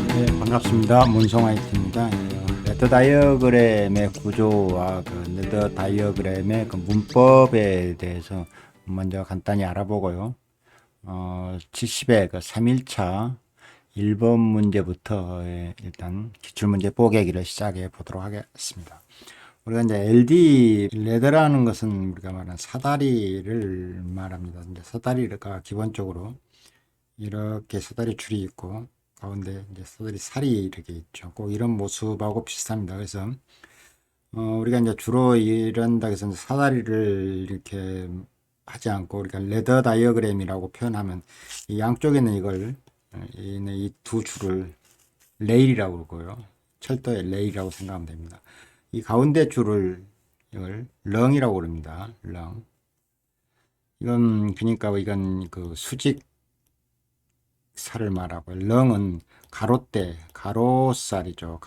네, 반갑습니다. 문송 IT입니다. 레더 다이어그램의 구조와 그 레더 다이어그램의 그 문법에 대해서 먼저 간단히 알아보고요. 70의 그 3일차 1번 문제부터 일단 기출문제 뽀개기를 시작해 보도록 하겠습니다. 우리가 이제 LD 레더라는 것은 우리가 말하는 사다리를 말합니다. 이제 사다리가 기본적으로 이렇게 사다리 줄이 있고 가운데 이제 사다리 살이 이렇게 있죠. 꼭 이런 모습하고 비슷합니다. 그래서 우리가 이제 주로 이런다 해서 사다리를 이렇게 하지 않고 우리가 레더 다이어그램이라고 표현하면 이 양쪽에는 이걸 이 두 줄을 레일이라고 그러고요. 철도의 레일이라고 생각하면 됩니다. 이 가운데 줄을 이걸 렁이라고 그럽니다. 렁. 이건 그러니까 이건 그 수직 살을 말하고 렁은 가로대 가로살이죠.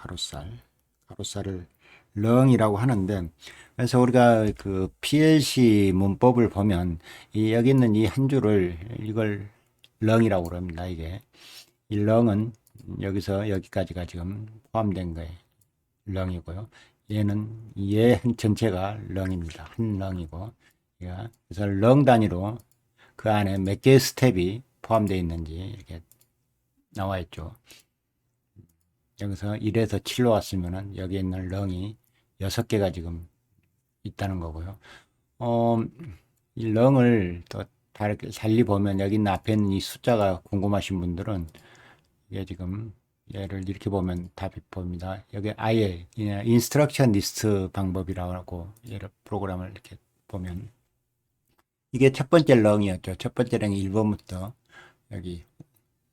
가로살을 렁이라고 하는데, 그래서 우리가 그 PLC 문법을 보면 이 여기 있는 이 한 줄을 이걸 렁이라고 그럽니다. 이게 이 렁은 여기서 여기까지가 지금 포함된 거예요. 렁이고요. 얘는 얘 전체가 렁입니다. 한 렁이고, 그래서 렁 단위로 그 안에 몇 개의 스텝이 포함되어 있는지 이렇게 나와 있죠. 여기서 1에서 7로 왔으면은 여기에 있는 렁이 6개가 지금 있다는 거고요. 이 렁을 또 다르게 달리 보면 여기 있는 앞에 있는 이 숫자가 궁금하신 분들은 이게 지금 얘를 이렇게 보면 답이 보입니다. 여기 IL, 인스트럭션 리스트 방법이라고 얘를 프로그램을 이렇게 보면 이게 첫 번째 렁이었죠. 첫 번째 렁이 1번부터 여기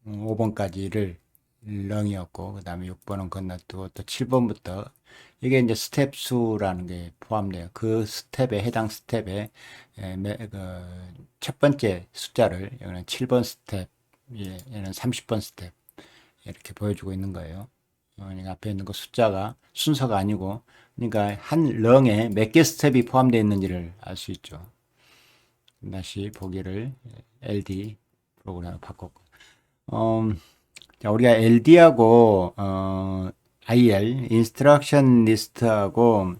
5번까지를 렁이었고, 그 다음에 6번은 건너뛰고, 또 7번부터, 이게 이제 스텝 수라는 게 포함돼요. 그 스텝에, 해당 스텝에, 첫 번째 숫자를, 여기는 7번 스텝, 얘는 30번 스텝, 이렇게 보여주고 있는 거예요. 그러니까 앞에 있는 그 숫자가 순서가 아니고, 그러니까 한 렁에 몇 개 스텝이 포함되어 있는지를 알 수 있죠. 다시 보기를 LD 프로그램을 바꿨고, 자, 우리가 LD하고 IL, 인스트럭션 리스트하고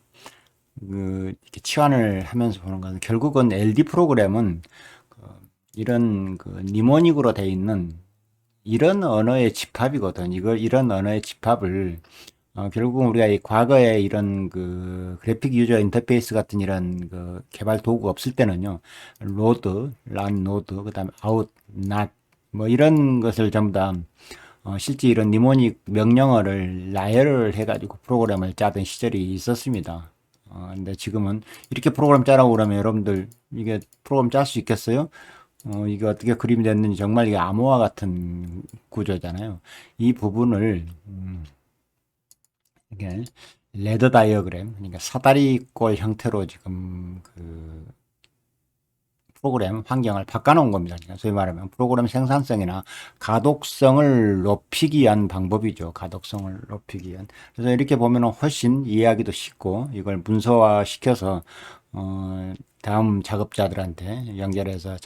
이렇게 치환을 하면서 보는 것은 결국은 LD 프로그램은 그 이런 그 니모닉으로 되어 있는 이런 언어의 집합이거든. 이런 언어의 집합을 결국은 우리가 이 과거에 이런 그 그래픽 유저 인터페이스 같은 이런 그 개발 도구가 없을 때는요, 로드, 란 노드, 그다음에 아웃, 낫, 뭐 이런 것을 전부 다 실제 이런 니모닉 명령어를 나열을 해가지고 프로그램을 짜던 시절이 있었습니다. 근데 지금은 이렇게 프로그램 짜라고 그러면 여러분들 이게 프로그램 짤 수 있겠어요? 이게 어떻게 그림이 됐는지 정말 이게 암호화 같은 구조잖아요. 이 부분을, 이게 레더 다이어그램, 그러니까 사다리꼴 형태로 지금 그 프로그램 환경을 바꿔놓은 겁니다. 그러니까 소위 말하면 프로그램 생산성이나 가독성을 높이기 위한 방법이죠. 가독성을 높이기 위한. 그래서 이렇게 보면은 훨씬 이해하기도 쉽고 이걸 문서화 시켜서 다음 작업자들한테 연결해서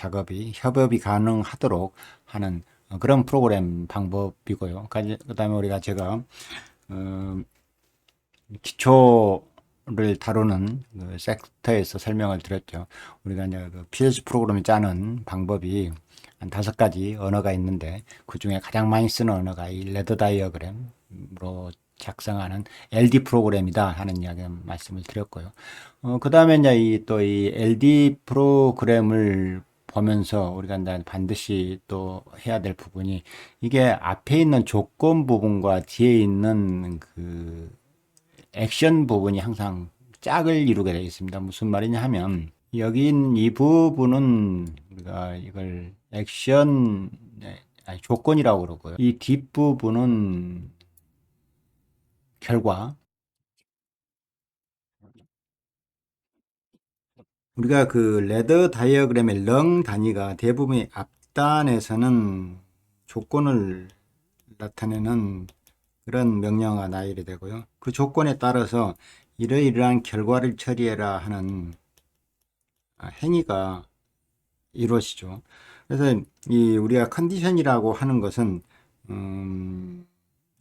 협업이 가능하도록 하는 그런 프로그램 방법이고요. 그다음에 우리가 제가 어, 기초를 다루는 그 섹터에서 설명을 드렸죠. 우리가 이제 그 PLC 프로그램을 짜는 방법이 한 5가지 언어가 있는데 그 중에 가장 많이 쓰는 언어가 이 레더 다이어그램으로 작성하는 LD 프로그램이다 하는 이야기 말씀을 드렸고요. 그 다음에 이제 이 LD 프로그램을 보면서 우리가 이제 반드시 또 해야 될 부분이 이게 앞에 있는 조건 부분과 뒤에 있는 그 액션 부분이 항상 짝을 이루게 되어 있습니다. 무슨 말이냐 하면 여기 있는 이 부분은 우리가 이걸 조건이라고 그러고요. 이 뒷부분은 결과. 우리가 그 레더 다이어그램의 렁 단위가 대부분의 앞단에서는 조건을 나타내는 그런 명령어가 나열이 되고요. 그 조건에 따라서 이러이러한 결과를 처리해라 하는 행위가 이루어지죠. 그래서 이 우리가 컨디션이라고 하는 것은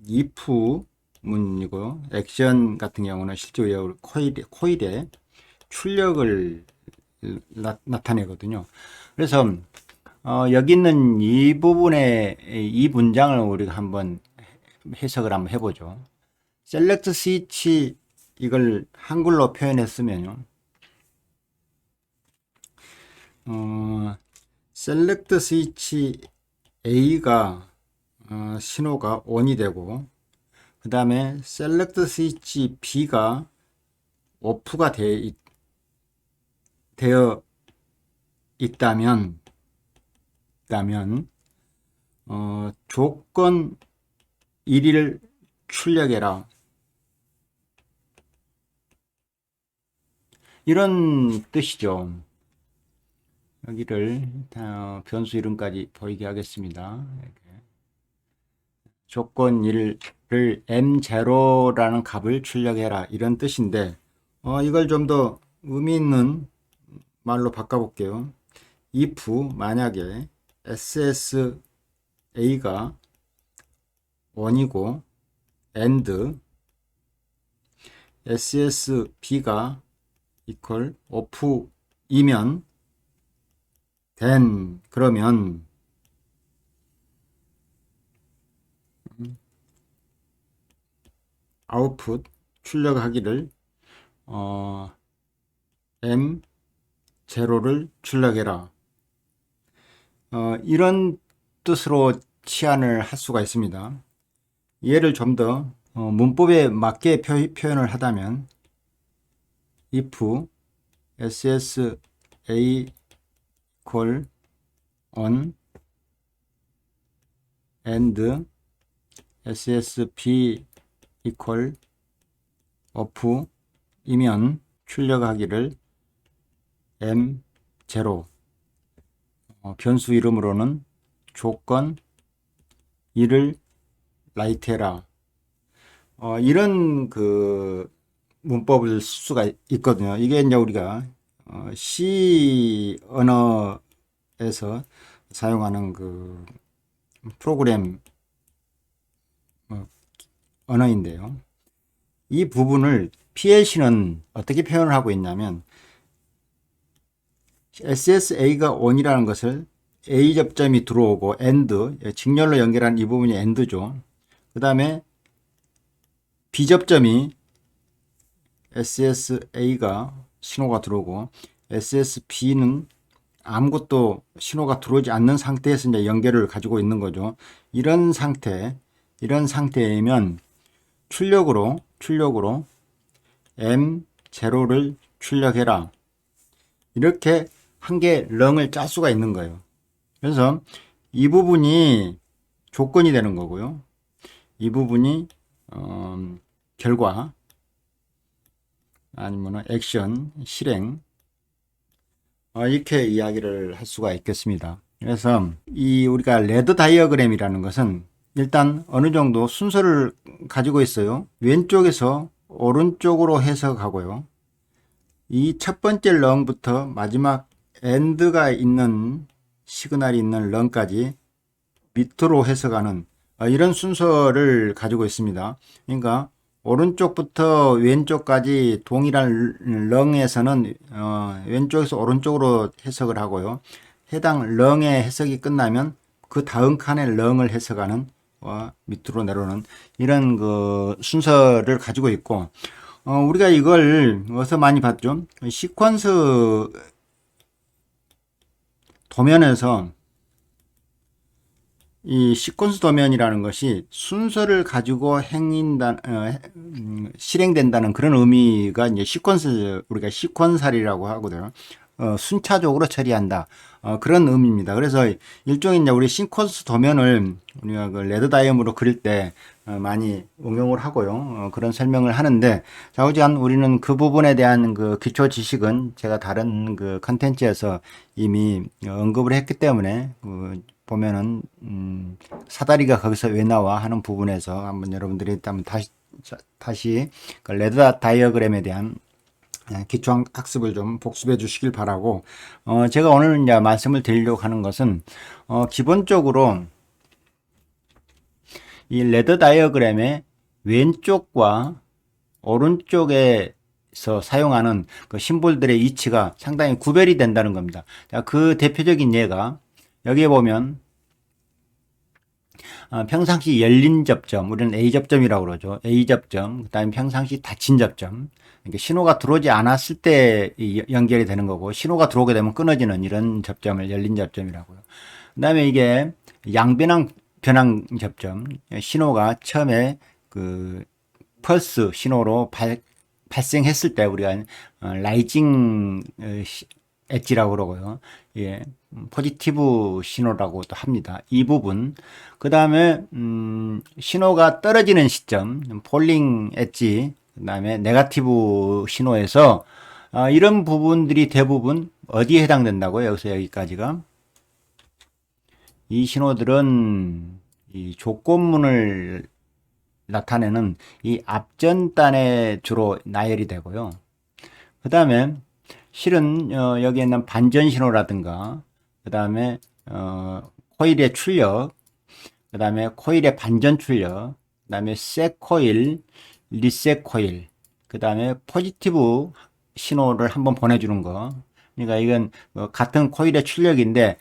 if 문이고, 액션 같은 경우는 실제로 코일에 출력을 나타내거든요. 그래서 여기 있는 이 부분의 이 문장을 우리가 한번 해석을 한번 해보죠. 셀렉트 스위치, 이걸 한글로 표현했으면요. 셀렉트 스위치 A가 신호가 ON이 되고, 그 다음에 셀렉트 스위치 B가 오프가 되어 있다면 조건 1을 출력해라, 이런 뜻이죠. 여기를 변수 이름까지 보이게 하겠습니다. 조건 1을 M0라는 값을 출력해라, 이런 뜻인데, 이걸 좀 더 의미 있는 말로 바꿔볼게요. if 만약에 SSA가 1이고 and SSB가 equal off이면 then, 그러면 아웃풋 출력하기를 M0를 출력해라, 이런 뜻으로 치환을 할 수가 있습니다. 얘를 좀 더 문법에 맞게 표현을 하다면 if SSA equal on and SSB equal off 이면 출력하기를 M0, 변수 이름으로는 조건 1을 라이트해라, 이런 그 문법을 쓸 수가 있거든요. 이게 이제 우리가 C 언어에서 사용하는 그 프로그램 언어인데요. 이 부분을 PLC는 어떻게 표현을 하고 있냐면, SSA가 ON이라는 것을 A 접점이 들어오고 AND, 직렬로 연결한 이 부분이 AND죠. 그 다음에 B 접점이 SSA가 신호가 들어오고 SSB는 아무것도 신호가 들어오지 않는 상태에서 이제 연결을 가지고 있는 거죠. 이런 상태이면 출력으로 M0를 출력해라, 이렇게 한 개 렁을 짤 수가 있는 거예요. 그래서 이 부분이 조건이 되는 거고요. 이 부분이 결과 아니면 액션, 실행, 이렇게 이야기를 할 수가 있겠습니다. 그래서 이 우리가 레드 다이어그램이라는 것은 일단 어느 정도 순서를 가지고 있어요. 왼쪽에서 오른쪽으로 해석하고요. 이 첫 번째 런부터 마지막 엔드가 있는 시그널이 있는 런까지 밑으로 해석하는 이런 순서를 가지고 있습니다. 그러니까 오른쪽부터 왼쪽까지 동일한 렁에서는 왼쪽에서 오른쪽으로 해석을 하고요. 해당 렁의 해석이 끝나면 그 다음 칸의 렁을 해석하는 밑으로 내려오는 이런 그 순서를 가지고 있고, 우리가 이걸 어디서 많이 봤죠? 시퀀스 도면에서 이 시퀀스 도면이라는 것이 순서를 가지고 실행된다는 그런 의미가 이제 우리가 시퀀살이라고 하거든요. 순차적으로 처리한다. 그런 의미입니다. 그래서 일종의 이제 우리 시퀀스 도면을 우리가 그 레드 다이엄으로 그릴 때 많이 응용을 하고요. 그런 설명을 하는데, 좌우지간 우리는 그 부분에 대한 그 기초 지식은 제가 다른 그 컨텐츠에서 이미 언급을 했기 때문에 보면은 사다리가 거기서 왜 나와 하는 부분에서 한번 여러분들이 한번 다시 그 레드 다이어그램에 대한 기초 학습을 좀 복습해 주시길 바라고, 제가 오늘 이제 말씀을 드리려고 하는 것은, 기본적으로 이 레더 다이어그램의 왼쪽과 오른쪽에서 사용하는 그 심볼들의 위치가 상당히 구별이 된다는 겁니다. 그 대표적인 예가 여기에 보면 평상시 열린 접점, 우리는 A 접점이라고 그러죠. A 접점, 그 다음에 평상시 닫힌 접점. 그러니까 신호가 들어오지 않았을 때 연결이 되는 거고, 신호가 들어오게 되면 끊어지는 이런 접점을 열린 접점이라고요. 그 다음에 이게 양변환 변환 접점, 신호가 처음에 그 펄스 신호로 발생했을 때 우리가 라이징 엣지라고 그러고요. 예, 포지티브 신호라고도 합니다. 이 부분. 그 다음에 신호가 떨어지는 시점, 폴링 엣지, 그 다음에 네거티브 신호에서 이런 부분들이 대부분 어디에 해당된다고요? 여기서 여기까지가. 이 신호들은 이 조건문을 나타내는 이 앞전단에 주로 나열이 되고요. 그 다음에 실은 여기에 있는 반전 신호라든가, 그 다음에 코일의 출력, 그 다음에 코일의 반전 출력, 그 다음에 셋 코일, 리셋 코일, 그 다음에 포지티브 신호를 한번 보내주는 거. 그러니까 이건 같은 코일의 출력인데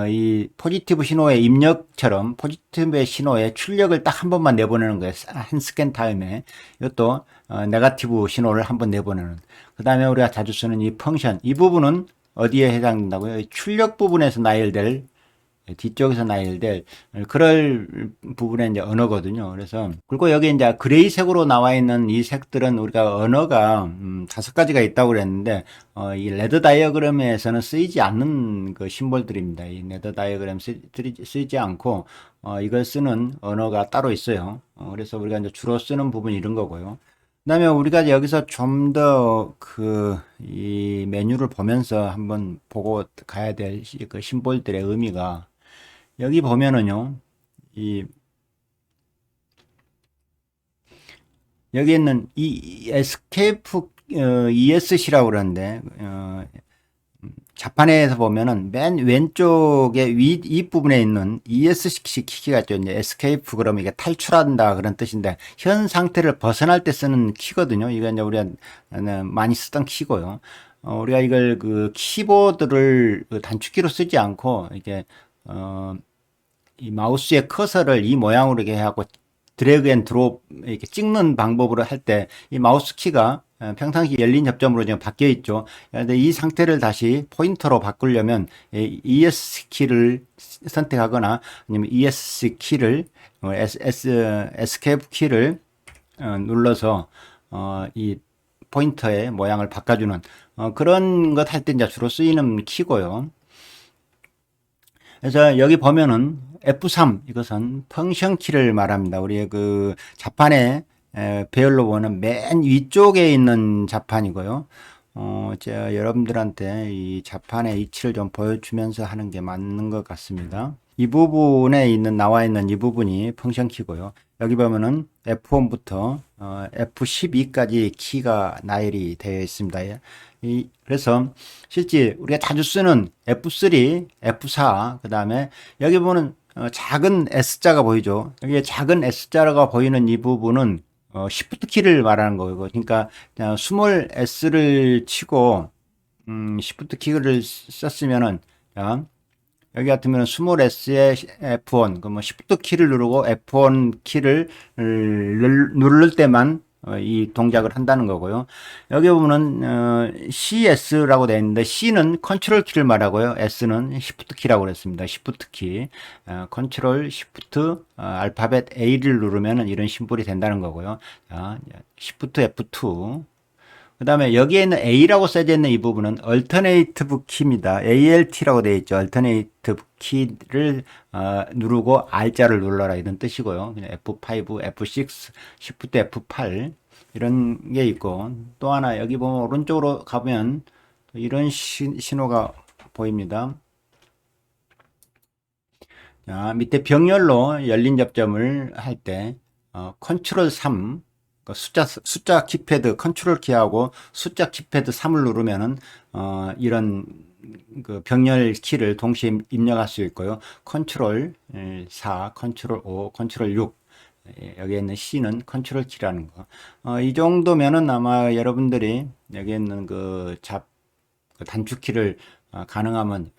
이 포지티브 신호의 입력처럼 포지티브의 신호의 출력을 딱 한 번만 내보내는 거예요. 한 스캔 타임에. 이것도 네거티브 신호를 한번 내보내는. 그 다음에 우리가 자주 쓰는 이 펑션, 이 부분은 어디에 해당된다고요? 출력 부분에서 나열될, 뒤쪽에서 나열될 그럴 부분의 이제 언어거든요. 그래서 그리고 여기 이제 그레이색으로 나와 있는 이 색들은 우리가 언어가 5가지가 있다고 그랬는데 이 레더 다이어그램에서는 쓰이지 않는 그 심볼들입니다. 이 레더 다이어그램 쓰이지 않고 이걸 쓰는 언어가 따로 있어요. 그래서 우리가 이제 주로 쓰는 부분이 이런 거고요. 그다음에 우리가 여기서 좀 더 이 메뉴를 보면서 한번 보고 가야 될 그 심볼들의 의미가 여기 보면은요, 여기 있는 이 에스케이프 ESC라고 그러는데 자판에서 보면은 맨 왼쪽에 윗부분에 있는 ESC 키가 있죠. 이제 에스케이프 그러면 이게 탈출한다 그런 뜻인데 현 상태를 벗어날 때 쓰는 키거든요. 이거 이제 우리가 많이 쓰던 키고요. 우리가 이걸 그 키보드를 단축키로 쓰지 않고 이게 이 마우스의 커서를 이 모양으로 이렇게 하고 드래그 앤 드롭 이렇게 찍는 방법으로 할 때 이 마우스 키가 평상시 열린 접점으로 지금 바뀌어 있죠. 그런데 이 상태를 다시 포인터로 바꾸려면 ES 키를 선택하거나 아니면 ESC 키를 에스케이프 키를 눌러서 이 포인터의 모양을 바꿔주는 그런 것 할 때 이제 주로 쓰이는 키고요. 그래서 여기 보면은 F3 이것은 펑션 키를 말합니다. 우리 그 자판에 배열로 보는 맨 위쪽에 있는 자판이고요. 제가 여러분들한테 이 자판의 위치를 좀 보여주면서 하는 게 맞는 것 같습니다. 이 부분에 나와 있는 이 부분이 펑션 키고요. 여기 보면은 F1부터 F12까지 키가 나열이 되어 있습니다. 그래서 실제 우리가 자주 쓰는 F3, F4, 그 다음에 여기 보면 작은 S자가 보이죠. 여기 작은 S자가 보이는 이 부분은 Shift 키를 말하는 거고, 그러니까 스몰 S를 치고 Shift 키를 썼으면은 여기 같으면 스몰 S의 F1, 그뭐 Shift 키를 누르고 F1 키를 누를 때만 이 동작을 한다는 거고요. 여기 보면은 CS라고 되어 있는데 C는 컨트롤 키를 말하고요. S는 Shift 키라고 그랬습니다. Shift 키, 컨트롤 Shift 알파벳 A를 누르면 이런 심볼이 된다는 거고요. 자, Shift F2. 그 다음에 여기에 있는 A라고 써져 있는 이 부분은 얼터네이티브 키입니다. ALT라고 되어 있죠. 얼터네이티브 키를 누르고 R자를 눌러라 이런 뜻이고요. 그냥 F5, F6, Shift F8 이런 게 있고, 또 하나 여기 보면 오른쪽으로 가면 이런 신호가 보입니다. 자, 밑에 병렬로 열린 접점을 할 때 컨트롤 3 그 숫자 키패드 컨트롤 키하고 숫자 키패드 3을 누르면은 이런 그 병렬 키를 동시에 입력할 수 있고요. 컨트롤 4, 컨트롤 5, 컨트롤 6. 여기에 있는 C는 컨트롤 키라는 거. 이 정도면은 아마 여러분들이 여기에 있는 그 단축키를 가능하면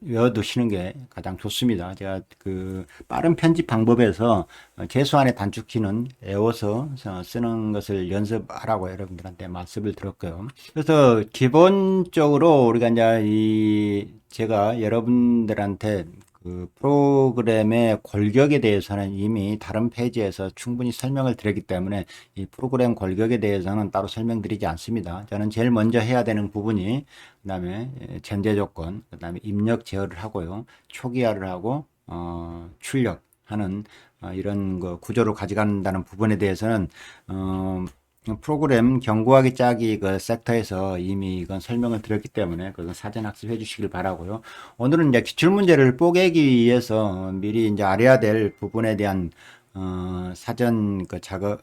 외워두시는 게 가장 좋습니다. 제가 그 빠른 편집 방법에서 최소한의 단축키는 외워서 쓰는 것을 연습하라고 여러분들한테 말씀을 드렸고요. 그래서 기본적으로 우리가 이제 제가 여러분들한테 그 프로그램의 골격에 대해서는 이미 다른 페이지에서 충분히 설명을 드렸기 때문에 이 프로그램 골격에 대해서는 따로 설명드리지 않습니다. 저는 제일 먼저 해야 되는 부분이 그 다음에 전제 조건, 그 다음에 입력 제어를 하고요. 초기화를 하고 출력하는 이런 그 구조를 가져간다는 부분에 대해서는 프로그램 경구하기 짜기 그 섹터에서 이미 이건 설명을 드렸기 때문에 그건 사전 학습해 주시길 바라고요. 오늘은 이제 기출문제를 뽀개기 위해서 미리 이제 알아야 될 부분에 대한 사전 그 작업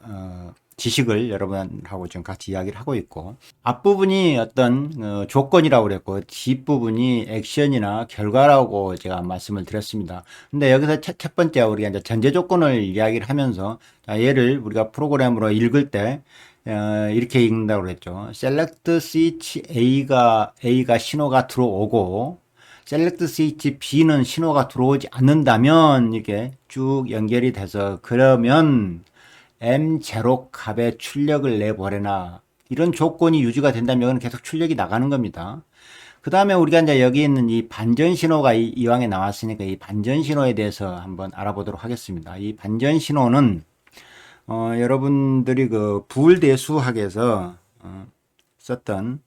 지식을 여러분하고 지금 같이 이야기를 하고 있고, 앞부분이 어떤 조건이라고 그랬고 뒷부분이 액션이나 결과라고 제가 말씀을 드렸습니다. 근데 여기서 첫 번째 우리가 이제 전제 조건을 이야기를 하면서 얘를 우리가 프로그램으로 읽을 때 이렇게 읽는다고 그랬죠. select switch A가 신호가 들어오고 select switch B는 신호가 들어오지 않는다면 이게 쭉 연결이 돼서 그러면 M0 값의 출력을 내보내나, 이런 조건이 유지가 된다면 계속 출력이 나가는 겁니다. 그 다음에 우리가 이제 여기 있는 이 반전 신호가 이왕에 나왔으니까 이 반전 신호에 대해서 한번 알아보도록 하겠습니다. 이 반전 신호는 여러분들이 그 부울대수학에서 썼던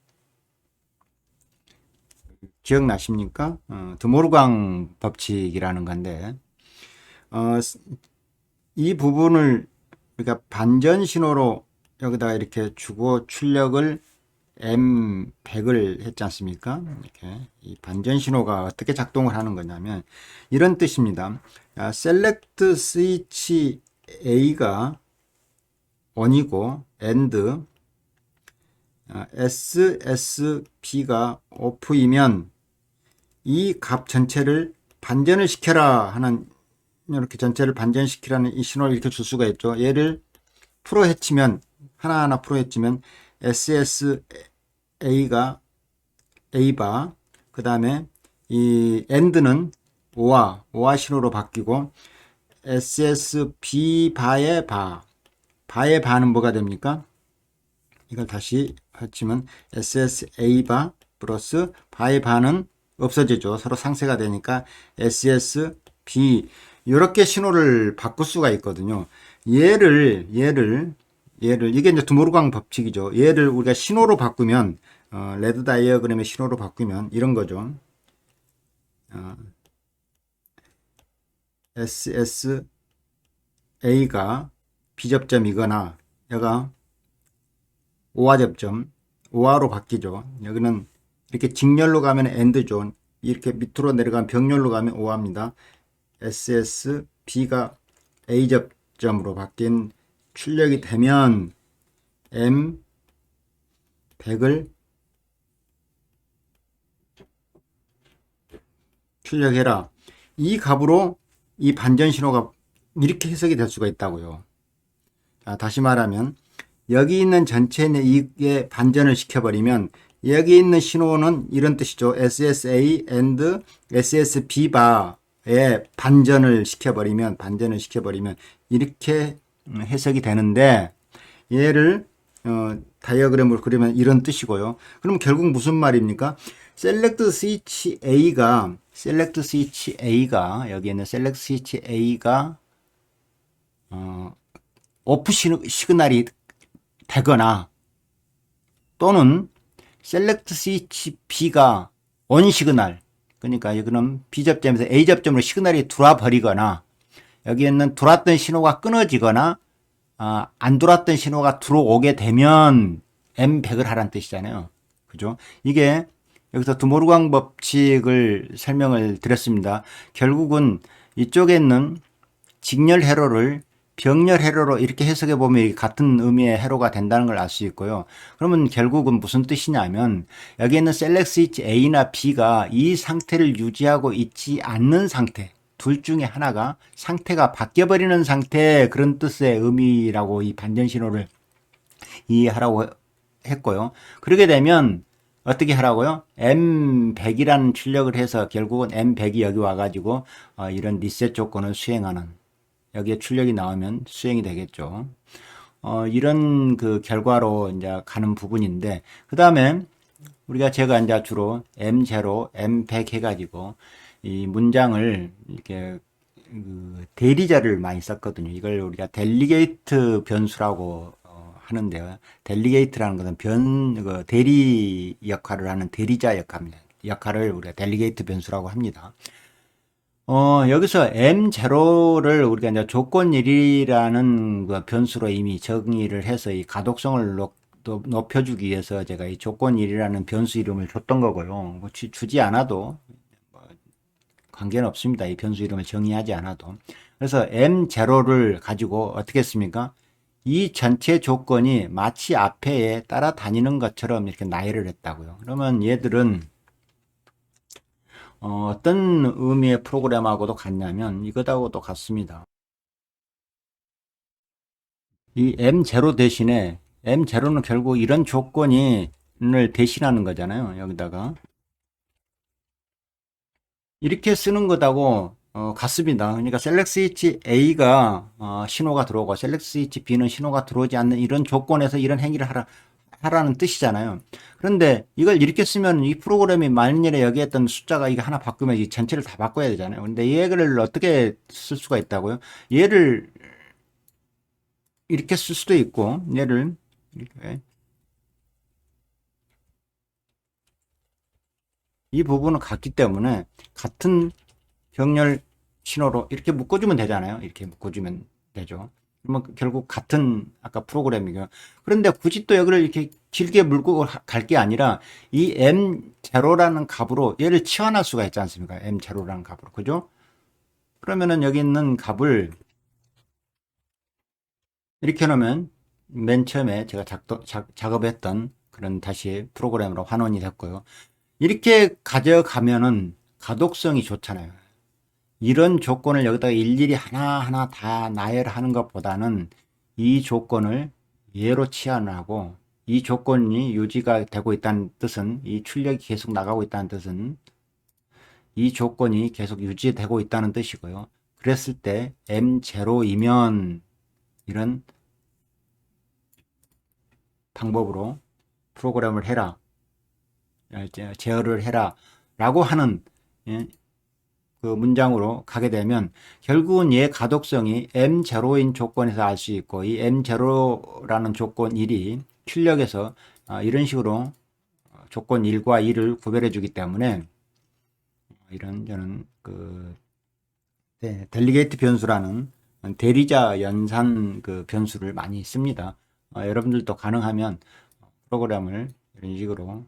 기억나십니까? 드모르강 법칙이라는 건데 이 부분을 우리가 반전 신호로 여기다가 이렇게 주고 출력을 M100을 했지 않습니까? 이렇게 이 반전 신호가 어떻게 작동을 하는 거냐면 이런 뜻입니다. select switch A가 on이고 and SSB가 off이면 이 값 전체를 반전을 시켜라 하는, 이렇게 전체를 반전시키라는 이 신호를 이렇게 줄 수가 있죠. 얘를 풀어헤치면, 하나하나 풀어헤치면 SSA가 A바, 그 다음에 이 AND는 오와 신호로 바뀌고 SSB바의 바의 바는 뭐가 됩니까? 이걸 다시 합치면 SSA바 플러스 바의 바는 없어지죠. 서로 상쇄가 되니까 SSB, 이렇게 신호를 바꿀 수가 있거든요. 얘를 이게 이제 드모르강 법칙이죠. 얘를 우리가 신호로 바꾸면 레드 다이어그램의 신호로 바꾸면 이런 거죠. SSA가 B접점이거나 여가 오화 접점, 오화로 바뀌죠. 여기는 이렇게 직렬로 가면 AND죠. 이렇게 밑으로 내려가면 병렬로 가면 오화입니다. SSB가 A 접점으로 바뀐 출력이 되면 M100을 출력해라. 이 값으로 이 반전 신호가 이렇게 해석이 될 수가 있다고요. 자, 다시 말하면 여기 있는 전체는 이게 반전을 시켜버리면 여기 있는 신호는 이런 뜻이죠. SSA and SSB 바에 반전을 시켜버리면 이렇게 해석이 되는데, 얘를 다이어그램으로 그리면 이런 뜻이고요. 그럼 결국 무슨 말입니까? select switch A가 여기 있는 select switch A가 오프 시그널이 되거나 또는 select switch B가 on 시그널, 그러니까 이거는 B 접점에서 A 접점으로 시그널이 들어와 버리거나 여기에는 들어왔던 신호가 끊어지거나 안 들어왔던 신호가 들어오게 되면 M100을 하라는 뜻이잖아요. 그죠? 이게 여기서 드모르강 법칙을 설명을 드렸습니다. 결국은 이쪽에 있는 직렬 회로를 병렬 회로로 이렇게 해석해 보면 같은 의미의 회로가 된다는 걸 알 수 있고요. 그러면 결국은 무슨 뜻이냐면 여기 있는 셀렉트 스위치 A나 B가 이 상태를 유지하고 있지 않는 상태, 둘 중에 하나가 상태가 바뀌어버리는 상태, 그런 뜻의 의미라고 이 반전 신호를 이해하라고 했고요. 그렇게 되면 어떻게 하라고요? M100이라는 출력을 해서 결국은 M100이 여기 와가지고 이런 리셋 조건을 수행하는, 여기에 출력이 나오면 수행이 되겠죠. 이런 그 결과로 이제 가는 부분인데, 그 다음에 제가 이제 주로 M0, M100 해가지고 이 문장을 이렇게 그 대리자를 많이 썼거든요. 이걸 우리가 델리게이트 변수라고 하는데요. 델리게이트라는 것은 대리 역할을 하는 대리자 역할입니다. 역할을 우리가 델리게이트 변수라고 합니다. 여기서 M0를 우리가 이제 조건 1이라는 그 변수로 이미 정의를 해서 이 가독성을 높여주기 위해서 제가 이 조건 1이라는 변수 이름을 줬던 거고요. 뭐 주지 않아도 관계는 없습니다. 이 변수 이름을 정의하지 않아도. 그래서 M0를 가지고 어떻게 했습니까? 이 전체 조건이 마치 앞에 따라다니는 것처럼 이렇게 나열을 했다고요. 그러면 얘들은 어떤 의미의 프로그램하고도 같냐면 이것하고도 같습니다. 이 M0 대신에 M0는 결국 이런 조건을 대신하는 거잖아요. 여기다가 이렇게 쓰는 것하고 같습니다. 그러니까 셀렉트 스위치 A가 신호가 들어오고 셀렉트 스위치 B는 신호가 들어오지 않는 이런 조건에서 이런 행위를 하라는 뜻이잖아요. 그런데 이걸 이렇게 쓰면 이 프로그램이 만일에 여기 했던 숫자가 이거 하나 바꾸면 이 전체를 다 바꿔야 되잖아요. 근데 얘를 어떻게 쓸 수가 있다고요? 얘를 이렇게 쓸 수도 있고 얘를 이렇게, 이 부분은 같기 때문에 같은 병렬 신호로 이렇게 묶어주면 되잖아요. 이렇게 묶어주면 되죠. 그러면 결국 같은 아까 프로그램이고요. 그런데 굳이 또 여기를 이렇게 길게 물고 갈 게 아니라 이 M0라는 값으로 얘를 치환할 수가 있지 않습니까? M0라는 값으로. 그죠? 그러면은 여기 있는 값을 이렇게 놓으면 맨 처음에 제가 작업했던 그런 다시 프로그램으로 환원이 됐고요. 이렇게 가져가면은 가독성이 좋잖아요. 이런 조건을 여기다가 일일이 하나하나 다 나열하는 것보다는 이 조건을 예로 치환하고 이 조건이 유지가 되고 있다는 뜻은 이 출력이 계속 나가고 있다는 뜻은 이 조건이 계속 유지되고 있다는 뜻이고요. 그랬을 때 M0이면 이런 방법으로 프로그램을 해라, 제어를 해라 라고 하는 그 문장으로 가게 되면 결국은 얘 가독성이 M0인 조건에서 알 수 있고 이 M0라는 조건 1이 출력에서 이런 식으로 조건 1과 2를 구별해 주기 때문에 이런 저는 그 델리게이트 변수라는 대리자 연산 그 변수를 많이 씁니다. 여러분들도 가능하면 프로그램을 이런 식으로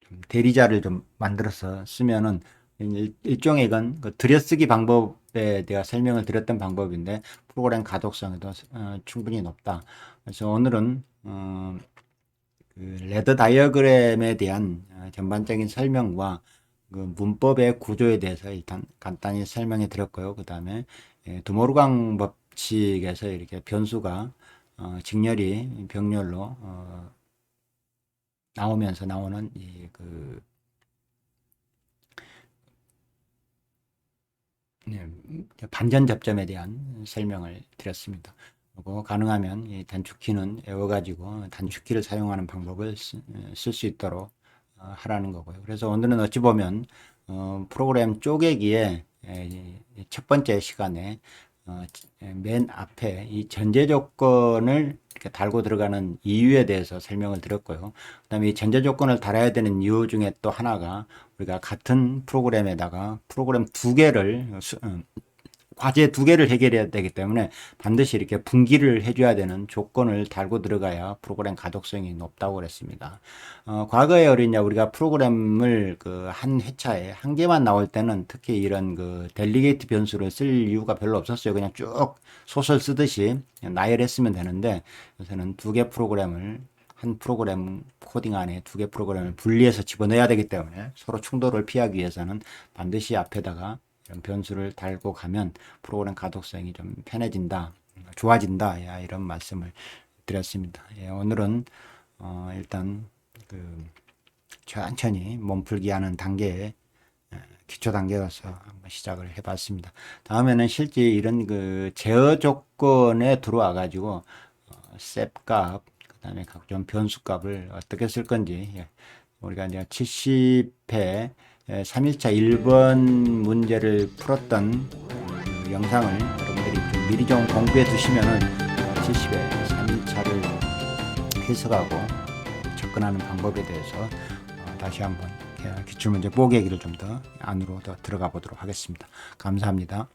좀 대리자를 좀 만들어서 쓰면은 일종의 건 그 들여쓰기 방법에 대해 설명을 드렸던 방법인데 프로그램 가독성에도 충분히 높다. 그래서 오늘은 그 레더 다이어그램에 대한 전반적인 설명과 그 문법의 구조에 대해서 일단 간단히 설명해 드렸고요. 그 다음에 드모르강 법칙에서 이렇게 변수가 직렬이 병렬로 나오면서 나오는 이그 반전 접점에 대한 설명을 드렸습니다. 그리고 가능하면 이 단축키는 외워가지고 단축키를 사용하는 방법을 쓸 수 있도록 하라는 거고요. 그래서 오늘은 어찌 보면 프로그램 쪼개기에 첫 번째 시간에 맨 앞에 이 전제 조건을 이렇게 달고 들어가는 이유에 대해서 설명을 드렸고요. 그 다음에 이 전제 조건을 달아야 되는 이유 중에 또 하나가 우리가 같은 프로그램에다가 프로그램 두 개를 과제 2개를 해결해야 되기 때문에 반드시 이렇게 분기를 해줘야 되는 조건을 달고 들어가야 프로그램 가독성이 높다고 그랬습니다. 과거에 우리가 프로그램을 그 한 회차에 한 개만 나올 때는 특히 이런 그 델리게이트 변수를 쓸 이유가 별로 없었어요. 그냥 쭉 소설 쓰듯이 나열했으면 되는데 요새는 2개 프로그램을 한 프로그램 코딩 안에 2개 프로그램을 분리해서 집어넣어야 되기 때문에 서로 충돌을 피하기 위해서는 반드시 앞에다가 이런 변수를 달고 가면 프로그램 가독성이 좀 편해진다, 좋아진다, 이런 말씀을 드렸습니다. 예, 오늘은 일단 그 천천히 몸풀기 하는 단계에 기초 단계로서 한번 시작을 해봤습니다. 다음에는 실제 이런 그 제어 조건에 들어와 가지고 셋 값, 그다음에 각종 변수 값을 어떻게 쓸 건지, 우리가 이제 70회 3일차 1번 문제를 풀었던 그 영상을 여러분들이 좀 미리 좀 공부해 두시면은 70회 3일차를 해석하고 접근하는 방법에 대해서 다시 한번 기출문제 뽀개기를 좀 더 안으로 더 들어가 보도록 하겠습니다. 감사합니다.